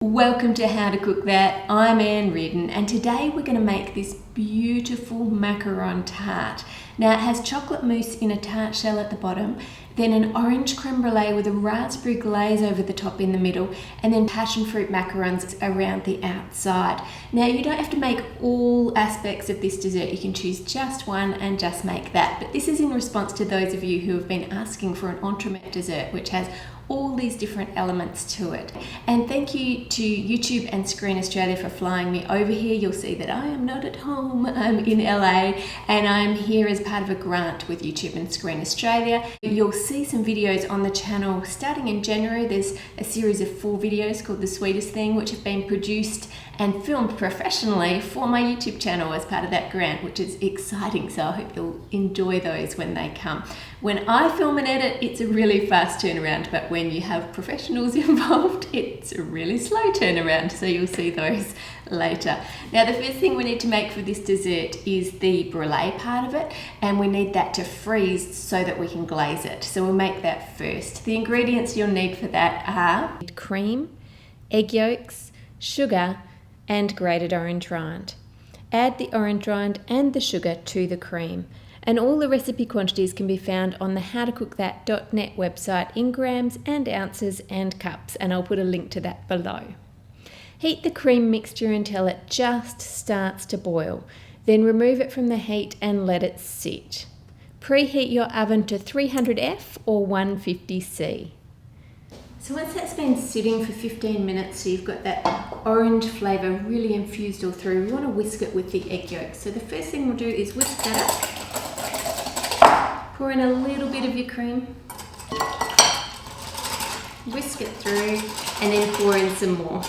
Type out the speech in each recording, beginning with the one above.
Welcome to How to Cook That. I'm Reardon, and today we're going to make this beautiful macaron tart. Now it has chocolate mousse in a tart shell at the bottom, then an orange creme brulee with a raspberry glaze over the top in the middle, and then passion fruit macarons around the outside. Now you don't have to make all aspects of this dessert, you can choose just one and just make that. But this is in response to those of you who have been asking for an entremet dessert which has all these different elements to it. And thank you to YouTube and Screen Australia for flying me over here. You'll see that I am not at home, I'm in LA, and I'm here as part of a grant with YouTube and Screen Australia. You'll see some videos on the channel starting in January. There's a series of 4 videos called The Sweetest Thing, which have been produced and filmed professionally for my YouTube channel as part of that grant, which is exciting, so I hope you'll enjoy those when they come. When I film and edit, it's a really fast turnaround, but when you have professionals involved, it's a really slow turnaround, so you'll see those later. Now the first thing we need to make for this dessert is the brulee part of it, and we need that to freeze so that we can glaze it. So we'll make that first. The ingredients you'll need for that are cream, egg yolks, sugar, and grated orange rind. Add the orange rind and the sugar to the cream. And all the recipe quantities can be found on the howtocookthat.net website in grams and ounces and cups, and I'll put a link to that below. Heat the cream mixture until it just starts to boil. Then remove it from the heat and let it sit. Preheat your oven to 300F or 150C. So once that's been sitting for 15 minutes, so you've got that orange flavour really infused all through, we want to whisk it with the egg yolk. So the first thing we'll do is whisk that up, pour in a little bit of your cream, whisk it through, and then pour in some more.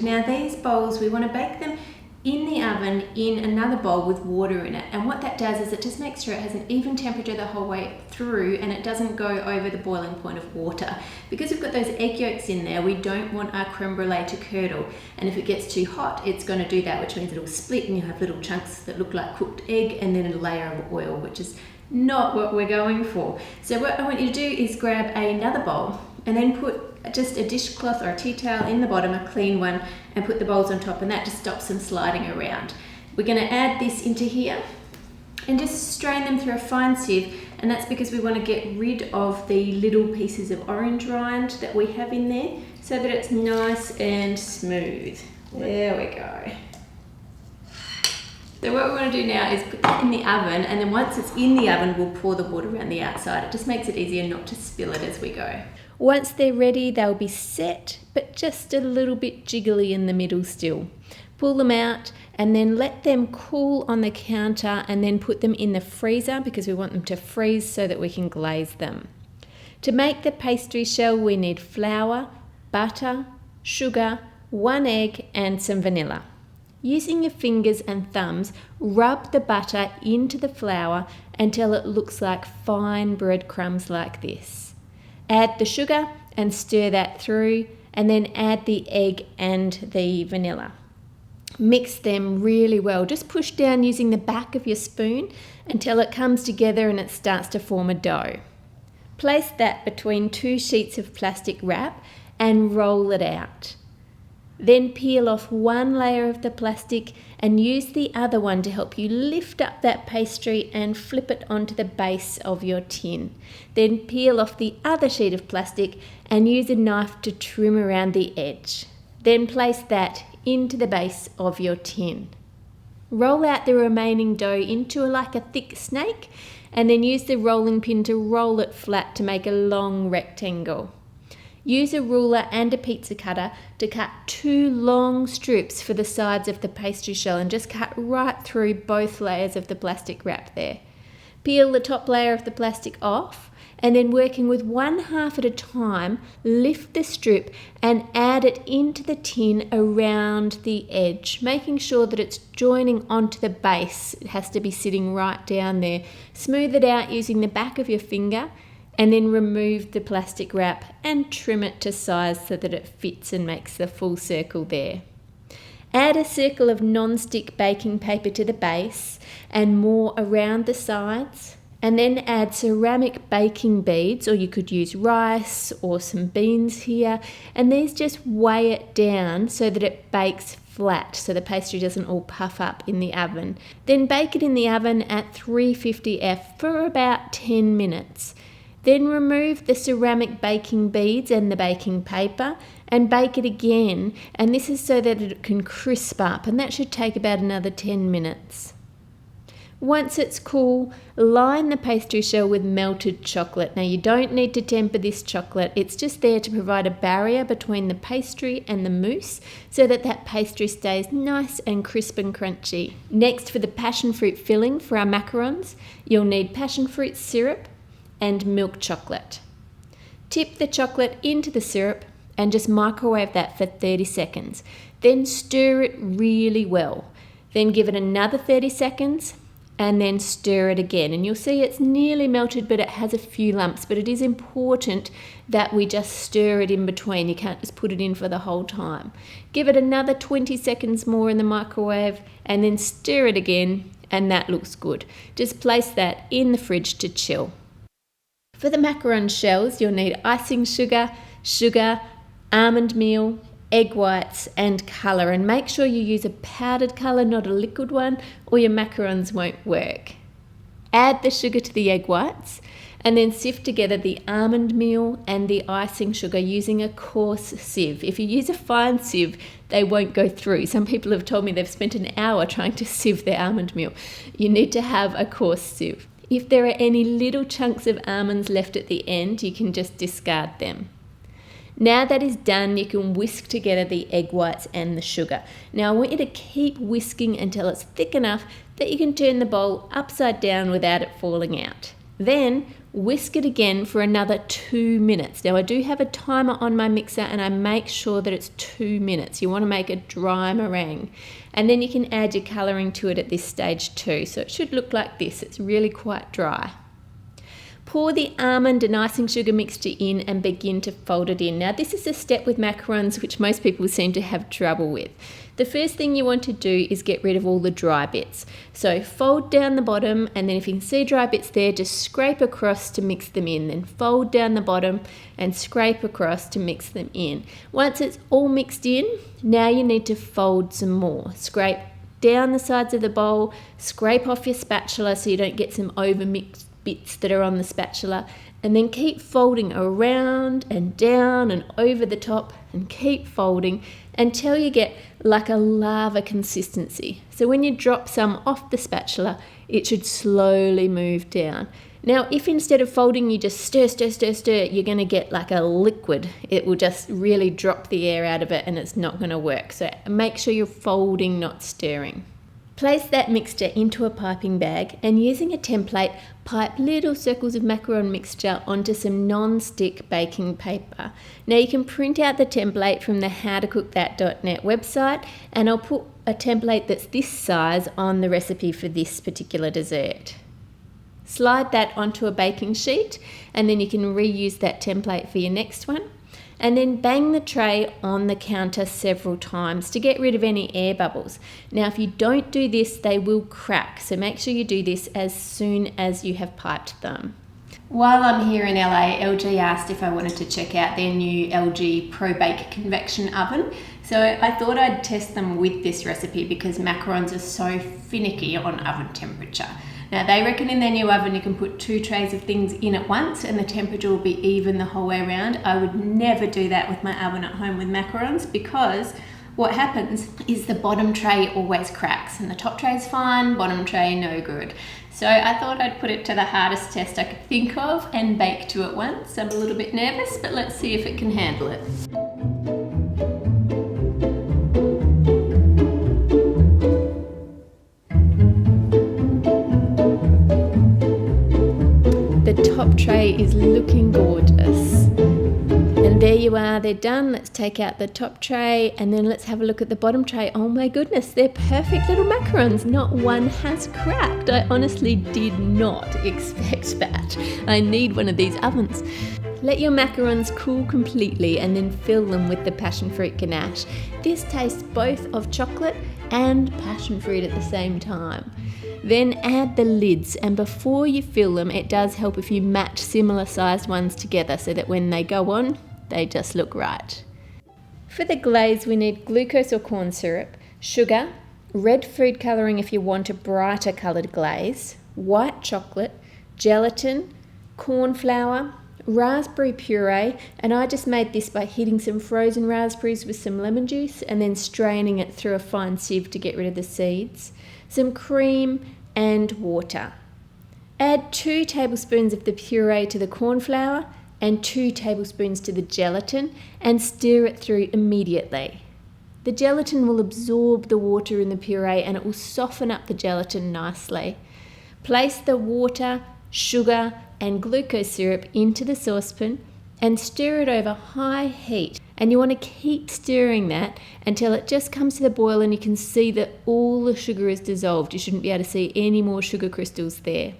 Now these bowls, we want to bake them in the oven in another bowl with water in it, and what that does is it just makes sure it has an even temperature the whole way through and it doesn't go over the boiling point of water. Because we've got those egg yolks in there, we don't want our creme brulee to curdle, and if it gets too hot it's going to do that, which means it'll split and you'll have little chunks that look like cooked egg and then a layer of oil, which is not what we're going for. So what I want you to do is grab another bowl and then put just a dishcloth or a tea towel in the bottom, a clean one, and put the bowls on top, and that just stops them sliding around. We're going to add this into here and just strain them through a fine sieve, and that's because we want to get rid of the little pieces of orange rind that we have in there so that it's nice and smooth. There we go. So what we want to do now is put that in the oven, and then once it's in the oven we'll pour the water around the outside. It just makes it easier not to spill it as we go. Once they're ready, they'll be set, but just a little bit jiggly in the middle still. Pull them out and then let them cool on the counter, and then put them in the freezer because we want them to freeze so that we can glaze them. To make the pastry shell we need flour, butter, sugar, 1 egg and some vanilla. Using your fingers and thumbs, rub the butter into the flour until it looks like fine breadcrumbs like this. Add the sugar and stir that through, and then add the egg and the vanilla. Mix them really well. Just push down using the back of your spoon until it comes together and it starts to form a dough. Place that between 2 sheets of plastic wrap and roll it out. Then peel off 1 layer of the plastic and use the other one to help you lift up that pastry and flip it onto the base of your tin. Then peel off the other sheet of plastic and use a knife to trim around the edge. Then place that into the base of your tin. Roll out the remaining dough into like a thick snake, and then use the rolling pin to roll it flat to make a long rectangle. Use a ruler and a pizza cutter to cut 2 long strips for the sides of the pastry shell, and just cut right through both layers of the plastic wrap there. Peel the top layer of the plastic off, and then working with 1/2 at a time, lift the strip and add it into the tin around the edge, making sure that it's joining onto the base. It has to be sitting right down there. Smooth it out using the back of your finger, and then remove the plastic wrap and trim it to size so that it fits and makes the full circle there. Add a circle of non-stick baking paper to the base and more around the sides, And then add ceramic baking beads, or you could use rice or some beans here. And these just weigh it down so that it bakes flat, so the pastry doesn't all puff up in the oven. Then bake it in the oven at 350F for about 10 minutes. Then remove the ceramic baking beads and the baking paper and bake it again. And this is so that it can crisp up, and that should take about another 10 minutes. Once it's cool, line the pastry shell with melted chocolate. Now you don't need to temper this chocolate, it's just there to provide a barrier between the pastry and the mousse so that that pastry stays nice and crisp and crunchy. Next, for the passion fruit filling for our macarons, you'll need passion fruit syrup and milk chocolate. Tip the chocolate into the syrup and just microwave that for 30 seconds. Then stir it really well. Then give it another 30 seconds and then stir it again. And you'll see it's nearly melted, but it has a few lumps. But it is important that we just stir it in between. You can't just put it in for the whole time. Give it another 20 seconds more in the microwave and then stir it again, and that looks good. Just place that in the fridge to chill. For the macaron shells, you'll need icing sugar, almond meal, egg whites and colour, and make sure you use a powdered colour, not a liquid one, or your macarons won't work. Add the sugar to the egg whites and then sift together the almond meal and the icing sugar using a coarse sieve. If you use a fine sieve, they won't go through. Some people have told me they've spent an hour trying to sieve their almond meal. You need to have a coarse sieve. If there are any little chunks of almonds left at the end, you can just discard them. Now that is done, you can whisk together the egg whites and the sugar. Now I want you to keep whisking until it's thick enough that you can turn the bowl upside down without it falling out. Then whisk it again for another 2 minutes. Now I do have a timer on my mixer and I make sure that it's 2 minutes. You want to make a dry meringue. And then you can add your colouring to it at this stage too. So it should look like this. It's really quite dry. Pour the almond and icing sugar mixture in and begin to fold it in. Now this is a step with macarons which most people seem to have trouble with. The first thing you want to do is get rid of all the dry bits. So fold down the bottom, and then if you can see dry bits there, just scrape across to mix them in. Then fold down the bottom and scrape across to mix them in. Once it's all mixed in, now you need to fold some more. Scrape down the sides of the bowl, scrape off your spatula so you don't get some overmixed bits that are on the spatula, and then keep folding around and down and over the top, and keep folding until you get like a lava consistency. So when you drop some off the spatula, it should slowly move down. Now if instead of folding you just stir, you're going to get like a liquid. It will just really drop the air out of it and it's not going to work. So make sure you're folding, not stirring. Place that mixture into a piping bag and using a template, pipe little circles of macaron mixture onto some non-stick baking paper. Now you can print out the template from the howtocookthat.net website, and I'll put a template that's this size on the recipe for this particular dessert. Slide that onto a baking sheet and then you can reuse that template for your next one. And then bang the tray on the counter several times to get rid of any air bubbles. Now if you don't do this, they will crack, so make sure you do this as soon as you have piped them. While I'm here in LA, LG asked if I wanted to check out their new LG Pro Bake convection oven. So I thought I'd test them with this recipe because macarons are so finicky on oven temperature. Now they reckon in their new oven you can put 2 trays of things in at once and the temperature will be even the whole way around. I would never do that with my oven at home with macarons because what happens is the bottom tray always cracks and the top tray is fine, bottom tray no good. So I thought I'd put it to the hardest test I could think of and bake 2 at once. I'm a little bit nervous, but let's see if it can handle it. The top tray is looking gorgeous. And there you are, they're done. Let's take out the top tray and then let's have a look at the bottom tray. Oh my goodness, they're perfect little macarons. Not one has cracked. I honestly did not expect that. I need one of these ovens. Let your macarons cool completely and then fill them with the passion fruit ganache. This tastes both of chocolate and passion fruit at the same time. Then add the lids, and before you fill them, it does help if you match similar sized ones together so that when they go on, they just look right. For the glaze, we need glucose or corn syrup, sugar, red food colouring if you want a brighter coloured glaze, white chocolate, gelatin, corn flour, raspberry puree, and I just made this by heating some frozen raspberries with some lemon juice and then straining it through a fine sieve to get rid of the seeds, some cream and water. Add 2 tablespoons of the puree to the corn flour and 2 tablespoons to the gelatin and stir it through immediately. The gelatin will absorb the water in the puree and it will soften up the gelatin nicely. Place the water, sugar and glucose syrup into the saucepan and stir it over high heat, and you want to keep stirring that until it just comes to the boil and you can see that all the sugar is dissolved. You shouldn't be able to see any more sugar crystals there.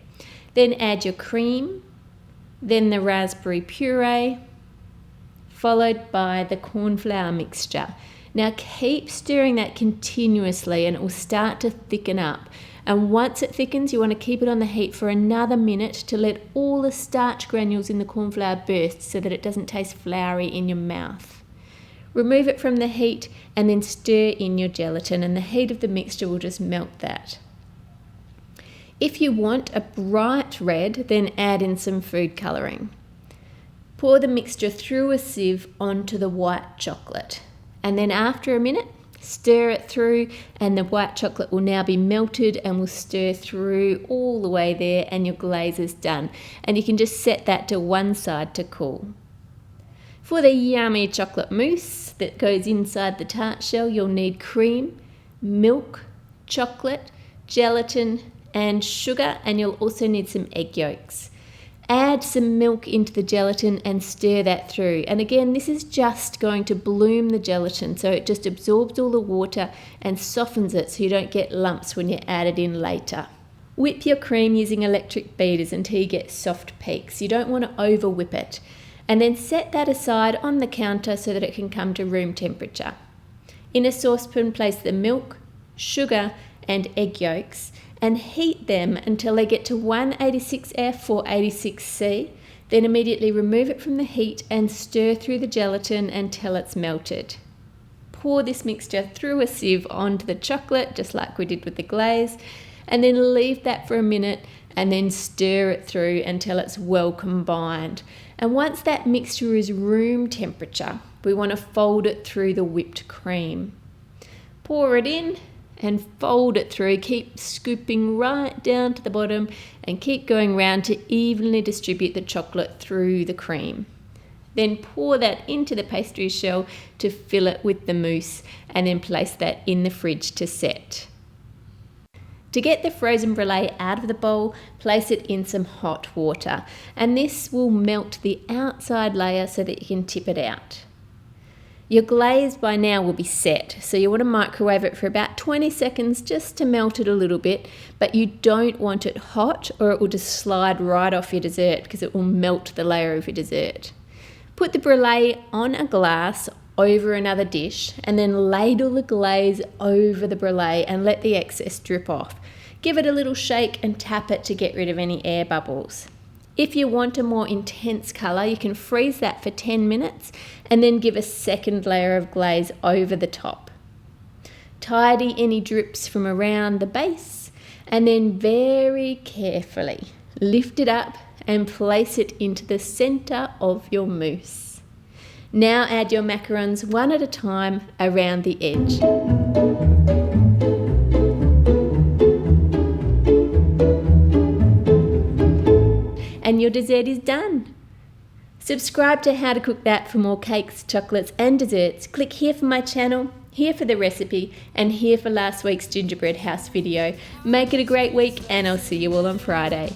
Then add your cream, then the raspberry puree, followed by the corn flour mixture. Now keep stirring that continuously and it will start to thicken up. And once it thickens, you want to keep it on the heat for another minute to let all the starch granules in the corn flour burst so that it doesn't taste floury in your mouth. Remove it from the heat and then stir in your gelatin, and the heat of the mixture will just melt that. If you want a bright red, then add in some food colouring. Pour the mixture through a sieve onto the white chocolate, and then after a minute, stir it through, and the white chocolate will now be melted and will stir through all the way there, and your glaze is done. And you can just set that to one side to cool. For the yummy chocolate mousse that goes inside the tart shell, you'll need cream, milk, chocolate, gelatin and sugar, and you'll also need some egg yolks. Add some milk into the gelatin and stir that through. And again, this is just going to bloom the gelatin, so it just absorbs all the water and softens it so you don't get lumps when you add it in later. Whip your cream using electric beaters until you get soft peaks. You don't want to over whip it. And then set that aside on the counter so that it can come to room temperature. In a saucepan, place the milk, sugar and egg yolks and heat them until they get to 186F or 86C. Then immediately remove it from the heat and stir through the gelatin until it's melted. Pour this mixture through a sieve onto the chocolate, just like we did with the glaze, and then leave that for a minute and then stir it through until it's well combined. And once that mixture is room temperature, we want to fold it through the whipped cream. Pour it in and fold it through. Keep scooping right down to the bottom and keep going round to evenly distribute the chocolate through the cream. Then pour that into the pastry shell to fill it with the mousse, and then place that in the fridge to set. To get the frozen brulee out of the bowl, place it in some hot water, and this will melt the outside layer so that you can tip it out. Your glaze by now will be set, so you want to microwave it for about 20 seconds just to melt it a little bit, but you don't want it hot or it will just slide right off your dessert because it will melt the layer of your dessert. Put the brulee on a glass over another dish and then ladle the glaze over the brulee and let the excess drip off. Give it a little shake and tap it to get rid of any air bubbles. If you want a more intense colour, you can freeze that for 10 minutes and then give a second layer of glaze over the top. Tidy any drips from around the base and then very carefully lift it up and place it into the centre of your mousse. Now add your macarons one at a time around the edge. And your dessert is done. Subscribe to How to Cook That for more cakes, chocolates and desserts. Click here for my channel, here for the recipe, and here for last week's gingerbread house video. Make it a great week, and I'll see you all on Friday.